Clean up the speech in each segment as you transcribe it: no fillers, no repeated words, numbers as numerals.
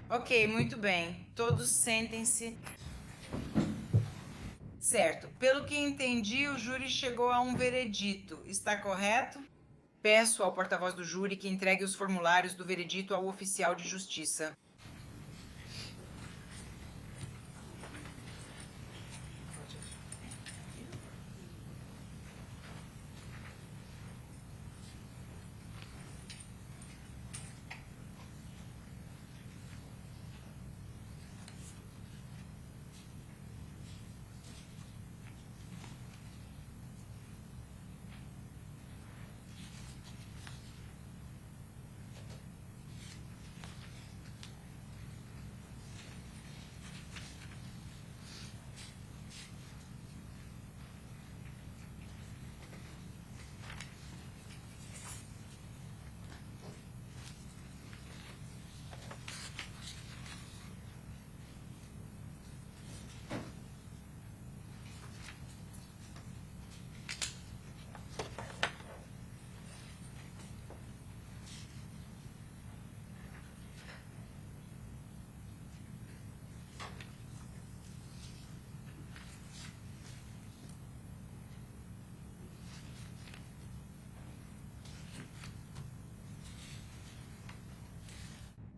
Ok, muito bem. Todos sentem-se. Certo. Pelo que entendi, o júri chegou a um veredito. Está correto? Peço ao porta-voz do júri que entregue os formulários do veredito ao oficial de justiça.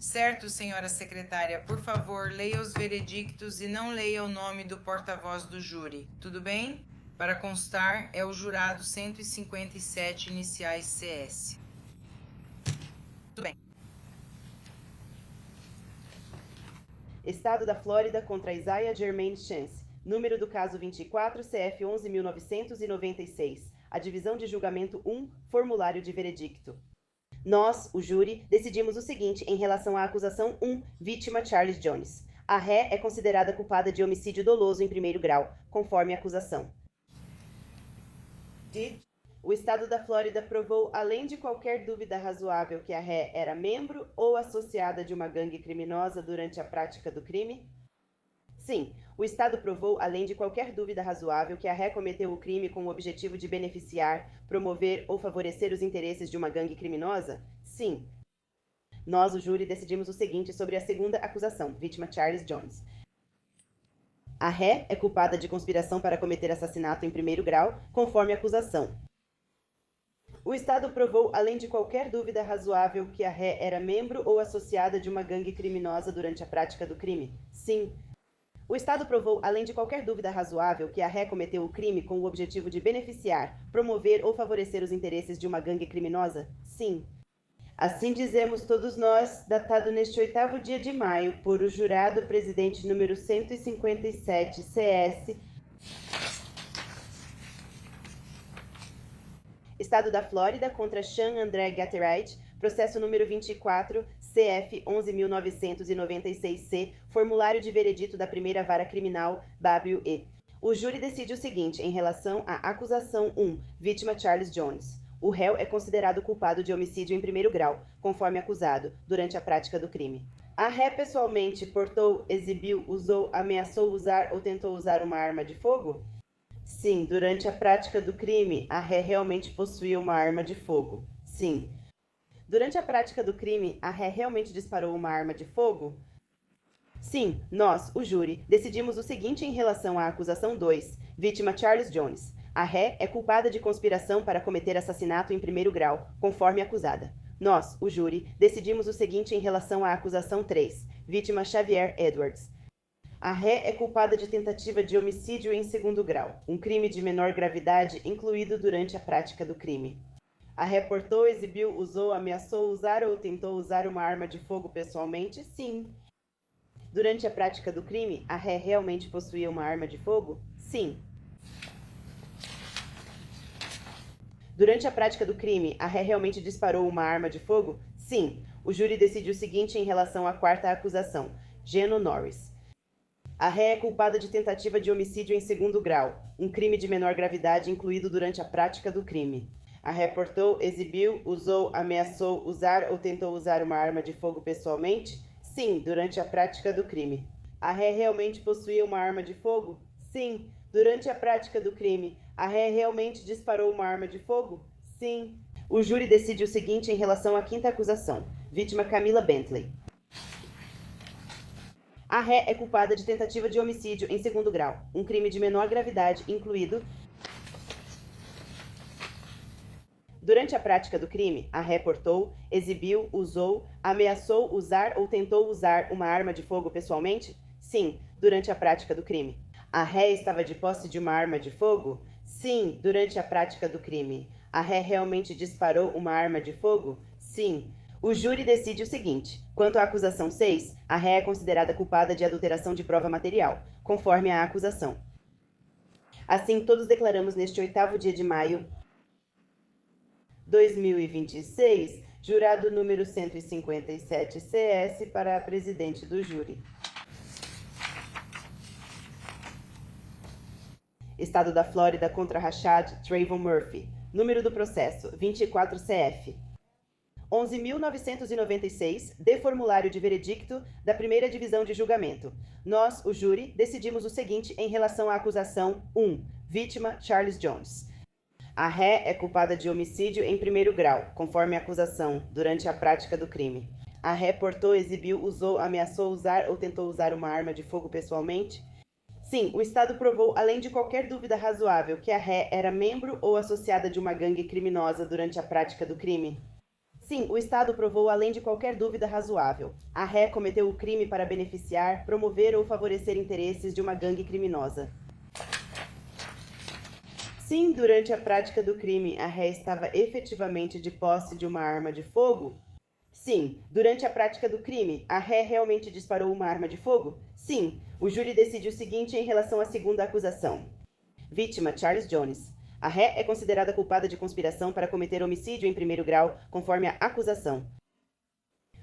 Certo, senhora secretária. Por favor, leia os veredictos e não leia o nome do porta-voz do júri. Tudo bem? Para constar, é o jurado 157 iniciais CS. Tudo bem. Estado da Flórida contra Isaiah Germain Chance. Número do caso 24, CF 11.996. A divisão de julgamento 1, formulário de veredicto. Nós, o júri, decidimos o seguinte em relação à acusação 1, vítima Charles Jones. A ré é considerada culpada de homicídio doloso em primeiro grau, conforme a acusação. O Estado da Flórida provou, além de qualquer dúvida razoável, que a ré era membro ou associada de uma gangue criminosa durante a prática do crime? Sim, o Estado provou, além de qualquer dúvida razoável, que a ré cometeu o crime com o objetivo de beneficiar, promover ou favorecer os interesses de uma gangue criminosa? Sim. Nós, o júri, decidimos o seguinte sobre a segunda acusação, vítima Charles Jones. A ré é culpada de conspiração para cometer assassinato em primeiro grau, conforme a acusação. O Estado provou, além de qualquer dúvida razoável, que a ré era membro ou associada de uma gangue criminosa durante a prática do crime? Sim. O Estado provou, além de qualquer dúvida razoável, que a ré cometeu o crime com o objetivo de beneficiar, promover ou favorecer os interesses de uma gangue criminosa? Sim. Assim dizemos todos nós, datado neste 8º dia de maio, por o jurado presidente número 157 CS, Estado da Flórida contra Sean André Gatterite, processo número 24, CF 11.996-C, formulário de veredito da primeira vara criminal, WE. O júri decide o seguinte em relação à acusação 1, vítima Charles Jones. O réu é considerado culpado de homicídio em primeiro grau, conforme acusado, durante a prática do crime. A ré pessoalmente portou, exibiu, usou, ameaçou usar ou tentou usar uma arma de fogo? Sim, durante a prática do crime, a ré realmente possuía uma arma de fogo. Sim. Durante a prática do crime, a ré realmente disparou uma arma de fogo? Sim, nós, o júri, decidimos o seguinte em relação à acusação 2, vítima Charles Jones. A ré é culpada de conspiração para cometer assassinato em primeiro grau, conforme acusada. Nós, o júri, decidimos o seguinte em relação à acusação 3, vítima Xavier Edwards. A ré é culpada de tentativa de homicídio em segundo grau, um crime de menor gravidade incluído durante a prática do crime. A ré portou, exibiu, usou, ameaçou usar ou tentou usar uma arma de fogo pessoalmente? Sim. Durante a prática do crime, a ré realmente possuía uma arma de fogo? Sim. Durante a prática do crime, a ré realmente disparou uma arma de fogo? Sim. O júri decide o seguinte em relação à quarta acusação, Geno Norris. A ré é culpada de tentativa de homicídio em segundo grau, um crime de menor gravidade incluído durante a prática do crime. A ré portou, exibiu, usou, ameaçou usar ou tentou usar uma arma de fogo pessoalmente? Sim, durante a prática do crime. A ré realmente possuía uma arma de fogo? Sim, durante a prática do crime. A ré realmente disparou uma arma de fogo? Sim. O júri decide o seguinte em relação à quinta acusação, Vítima Camila Bentley. A ré é culpada de tentativa de homicídio em segundo grau, um crime de menor gravidade, incluído. Durante a prática do crime, a ré portou, exibiu, usou, ameaçou usar ou tentou usar uma arma de fogo pessoalmente? Sim, durante a prática do crime. A ré estava de posse de uma arma de fogo? Sim, durante a prática do crime. A ré realmente disparou uma arma de fogo? Sim. O júri decide o seguinte: quanto à acusação 6, a ré é considerada culpada de adulteração de prova material, conforme a acusação. Assim, todos declaramos neste 8º dia de maio 2026, jurado número 157 CS para a presidente do júri. Estado da Flórida contra Rashad Trayvon Murphy. Número do processo: 24 CF. 11.996, de formulário de veredicto da primeira divisão de julgamento. Nós, o júri, decidimos o seguinte em relação à acusação 1, vítima Charles Jones. A ré é culpada de homicídio em primeiro grau, conforme a acusação, durante a prática do crime. A ré portou, exibiu, usou, ameaçou usar ou tentou usar uma arma de fogo pessoalmente? Sim, o Estado provou, além de qualquer dúvida razoável, que a ré era membro ou associada de uma gangue criminosa durante a prática do crime. Sim, o Estado provou, além de qualquer dúvida razoável. A ré cometeu o crime para beneficiar, promover ou favorecer interesses de uma gangue criminosa. Sim, durante a prática do crime, a ré estava efetivamente de posse de uma arma de fogo? Sim. Durante a prática do crime, a ré realmente disparou uma arma de fogo? Sim. O júri decide o seguinte em relação à segunda acusação. Vítima Charles Jones. A ré é considerada culpada de conspiração para cometer homicídio em primeiro grau, conforme a acusação.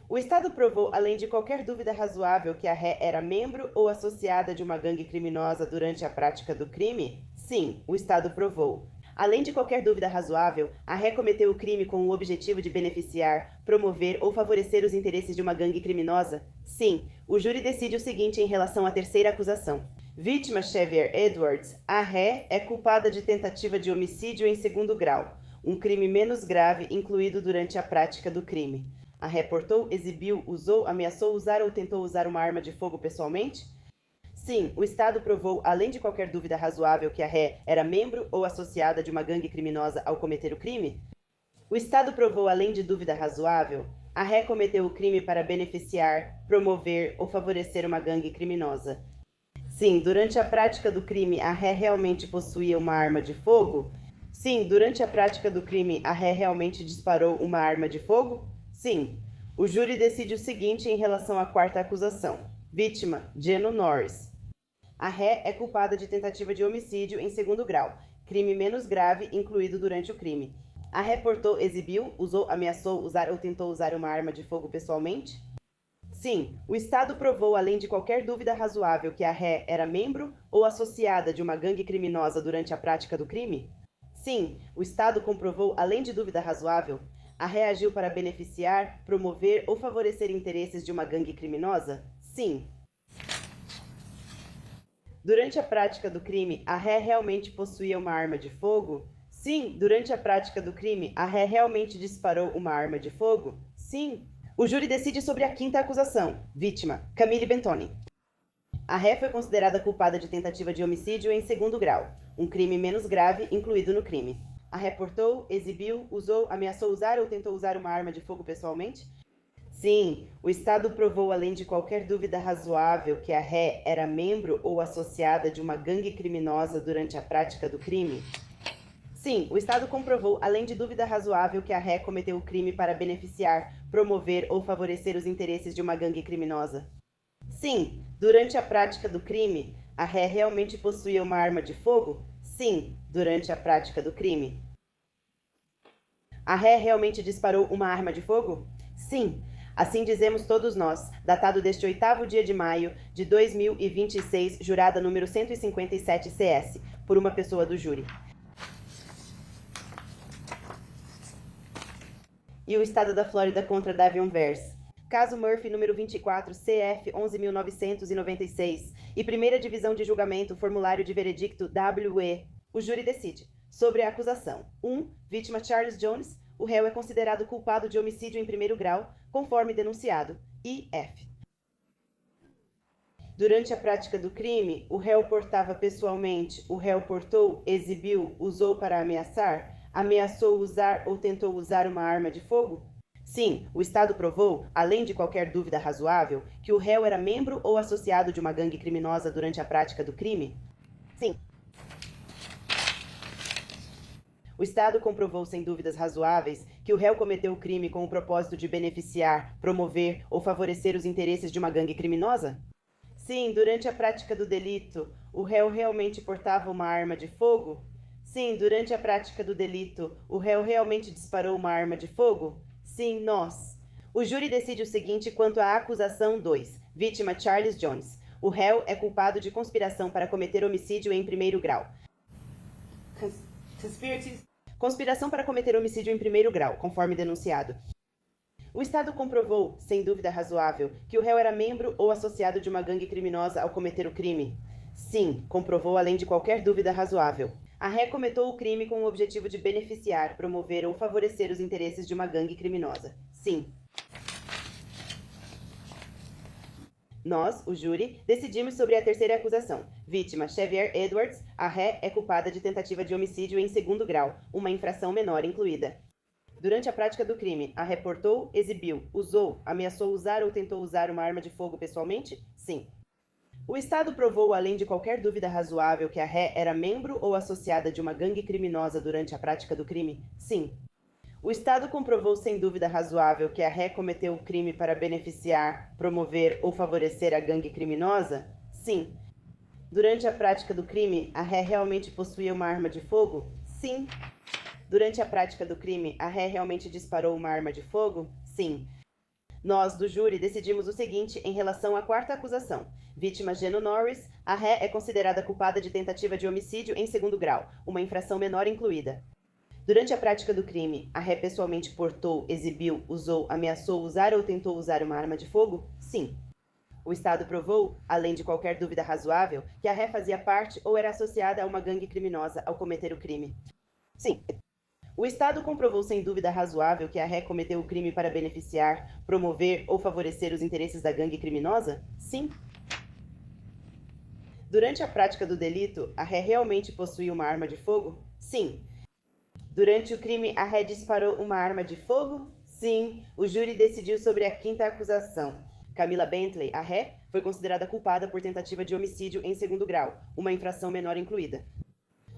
O Estado provou, além de qualquer dúvida razoável, que a ré era membro ou associada de uma gangue criminosa durante a prática do crime? Sim, o Estado provou. Além de qualquer dúvida razoável, a ré cometeu o crime com o objetivo de beneficiar, promover ou favorecer os interesses de uma gangue criminosa? Sim, o júri decide o seguinte em relação à terceira acusação. Vítima Xavier Edwards, a ré é culpada de tentativa de homicídio em segundo grau, um crime menos grave incluído durante a prática do crime. A ré portou, exibiu, usou, ameaçou usar ou tentou usar uma arma de fogo pessoalmente? Sim, o Estado provou, além de qualquer dúvida razoável, que a ré era membro ou associada de uma gangue criminosa ao cometer o crime? O Estado provou, além de dúvida razoável, a ré cometeu o crime para beneficiar, promover ou favorecer uma gangue criminosa. Sim, durante a prática do crime, a ré realmente possuía uma arma de fogo? Sim, durante a prática do crime, a ré realmente disparou uma arma de fogo? Sim. O júri decide o seguinte em relação à quarta acusação. Vítima, Geno Norris. A ré é culpada de tentativa de homicídio em segundo grau, crime menos grave incluído durante o crime. A ré portou, exibiu, usou, ameaçou usar ou tentou usar uma arma de fogo pessoalmente? Sim, o Estado provou, além de qualquer dúvida razoável, que a ré era membro ou associada de uma gangue criminosa durante a prática do crime? Sim, o Estado comprovou, além de dúvida razoável, a ré agiu para beneficiar, promover ou favorecer interesses de uma gangue criminosa? Sim. Durante a prática do crime, a ré realmente possuía uma arma de fogo? Sim. Durante a prática do crime, a ré realmente disparou uma arma de fogo? Sim. O júri decide sobre a quinta acusação. Vítima, Camille Bentoni. A ré foi considerada culpada de tentativa de homicídio em segundo grau, um crime menos grave incluído no crime. A ré portou, exibiu, usou, ameaçou usar ou tentou usar uma arma de fogo pessoalmente? Sim, o Estado provou, além de qualquer dúvida razoável, que a ré era membro ou associada de uma gangue criminosa durante a prática do crime? Sim, o Estado comprovou, além de dúvida razoável, que a ré cometeu o crime para beneficiar, promover ou favorecer os interesses de uma gangue criminosa. Sim, durante a prática do crime, a ré realmente possuía uma arma de fogo? Sim, durante a prática do crime. A ré realmente disparou uma arma de fogo? Sim. Assim dizemos todos nós, datado deste 8º dia de maio de 2026, jurada número 157 CS, por uma pessoa do júri. E o Estado da Flórida contra Davion Vers. Caso Murphy número 24, CF 11.996 e primeira divisão de julgamento, formulário de veredicto WE. O júri decide sobre a acusação. 1. Vítima Charles Jones. O réu é considerado culpado de homicídio em primeiro grau, conforme denunciado. IF. Durante a prática do crime, o réu portava pessoalmente, o réu portou, exibiu, usou para ameaçar, ameaçou usar ou tentou usar uma arma de fogo? Sim, o Estado provou, além de qualquer dúvida razoável, que o réu era membro ou associado de uma gangue criminosa durante a prática do crime? Sim. O Estado comprovou sem dúvidas razoáveis que o réu cometeu o crime com o propósito de beneficiar, promover ou favorecer os interesses de uma gangue criminosa? Sim, durante a prática do delito, o réu realmente portava uma arma de fogo? Sim, durante a prática do delito, o réu realmente disparou uma arma de fogo? Sim, nós. O júri decide o seguinte quanto à acusação 2, vítima Charles Jones. O réu é culpado de conspiração para cometer homicídio em primeiro grau. Conspiração para cometer homicídio em primeiro grau, conforme denunciado. O Estado comprovou, sem dúvida razoável, que o réu era membro ou associado de uma gangue criminosa ao cometer o crime. Sim, comprovou além de qualquer dúvida razoável. A ré cometeu o crime com o objetivo de beneficiar, promover ou favorecer os interesses de uma gangue criminosa. Sim. Nós, o júri, decidimos sobre a terceira acusação. Vítima Xavier Edwards, a ré é culpada de tentativa de homicídio em segundo grau, uma infração menor incluída. Durante a prática do crime, a ré portou, exibiu, usou, ameaçou usar ou tentou usar uma arma de fogo pessoalmente? Sim. O Estado provou, além de qualquer dúvida razoável, que a ré era membro ou associada de uma gangue criminosa durante a prática do crime? Sim. O Estado comprovou sem dúvida razoável que a ré cometeu o crime para beneficiar, promover ou favorecer a gangue criminosa? Sim. Durante a prática do crime, a ré realmente possuía uma arma de fogo? Sim. Durante a prática do crime, a ré realmente disparou uma arma de fogo? Sim. Nós, do júri, decidimos o seguinte em relação à quarta acusação. Vítima Geno Norris, a ré é considerada culpada de tentativa de homicídio em segundo grau, uma infração menor incluída. Durante a prática do crime, a ré pessoalmente portou, exibiu, usou, ameaçou usar ou tentou usar uma arma de fogo? Sim. O Estado provou, além de qualquer dúvida razoável, que a ré fazia parte ou era associada a uma gangue criminosa ao cometer o crime? Sim. O Estado comprovou sem dúvida razoável que a ré cometeu o crime para beneficiar, promover ou favorecer os interesses da gangue criminosa? Sim. Durante a prática do delito, a ré realmente possuía uma arma de fogo? Sim. Durante o crime, a ré disparou uma arma de fogo? Sim. O júri decidiu sobre a quinta acusação. Camila Bentley, a ré, foi considerada culpada por tentativa de homicídio em segundo grau, uma infração menor incluída.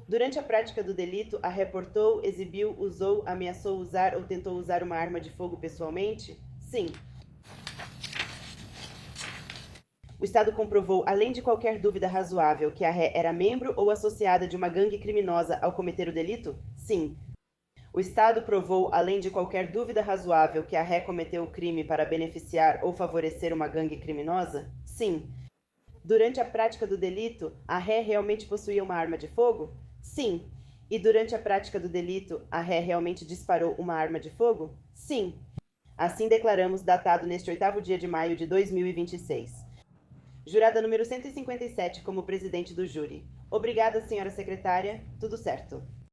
Durante a prática do delito, a ré portou, exibiu, usou, ameaçou usar ou tentou usar uma arma de fogo pessoalmente? Sim. O Estado comprovou, além de qualquer dúvida razoável, que a ré era membro ou associada de uma gangue criminosa ao cometer o delito? Sim. O Estado provou, além de qualquer dúvida razoável, que a ré cometeu o crime para beneficiar ou favorecer uma gangue criminosa? Sim. Durante a prática do delito, a ré realmente possuía uma arma de fogo? Sim. E durante a prática do delito, a ré realmente disparou uma arma de fogo? Sim. Assim declaramos, datado neste 8º dia de maio de 2026. Jurada número 157 como presidente do júri. Obrigada, senhora secretária. Tudo certo.